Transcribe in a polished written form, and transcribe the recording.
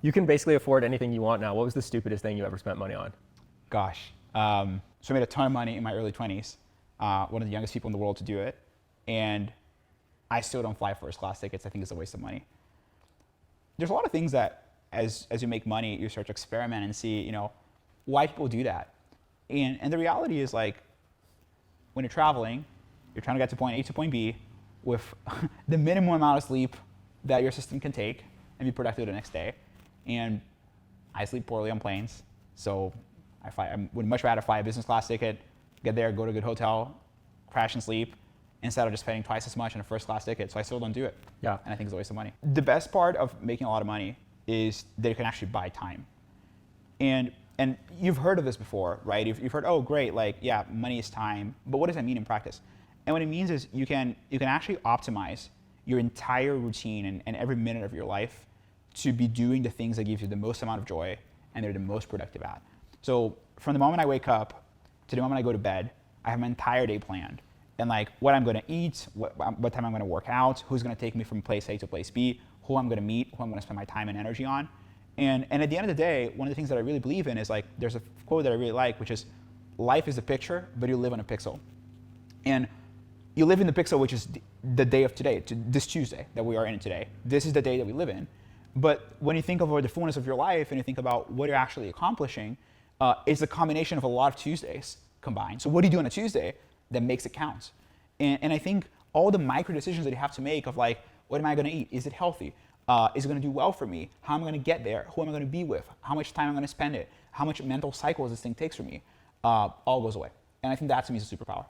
You can basically afford anything you want now. What was the stupidest thing you ever spent money on? Gosh. So I made a ton of money in my early 20s, one of the youngest people in the world to do it, and I still don't fly first class tickets. I think it's a waste of money. There's a lot of things that as you make money, you start to experiment and see, why people do that. And the reality is, like, when you're traveling, you're trying to get to point A to point B with the minimum amount of sleep that your system can take and be productive the next day. And I sleep poorly on planes, so I would much rather fly a business class ticket, get there, go to a good hotel, crash and sleep, instead of just spending twice as much on a first class ticket. So I still don't do it. Yeah. And I think it's a waste of money. The best part of making a lot of money is that you can actually buy time. And you've heard of this before, right? You've heard, oh, great, like, yeah, money is time. But what does that mean in practice? And what it means is you can actually optimize your entire routine and every minute of your life to be doing the things that give you the most amount of joy and they're the most productive at. So from the moment I wake up to the moment I go to bed, I have my entire day planned. And like what I'm gonna eat, what time I'm gonna work out, who's gonna take me from place A to place B, who I'm gonna meet, who I'm gonna spend my time and energy on. And at the end of the day, one of the things that I really believe in is, like, there's a quote that I really like, which is, life is a picture, but you live on a pixel. And you live in the pixel, which is the day of today, this Tuesday that we are in today. This is the day that we live in. But when you think of the fullness of your life and you think about what you're actually accomplishing, it's a combination of a lot of Tuesdays combined. So what do you do on a Tuesday that makes it count? And I think all the micro decisions that you have to make of, like, what am I gonna eat? Is it healthy? Is it gonna do well for me? How am I gonna get there? Who am I gonna be with? How much time am I gonna spend it? How much mental cycles this thing takes for me? All goes away. And I think that, to me, is a superpower.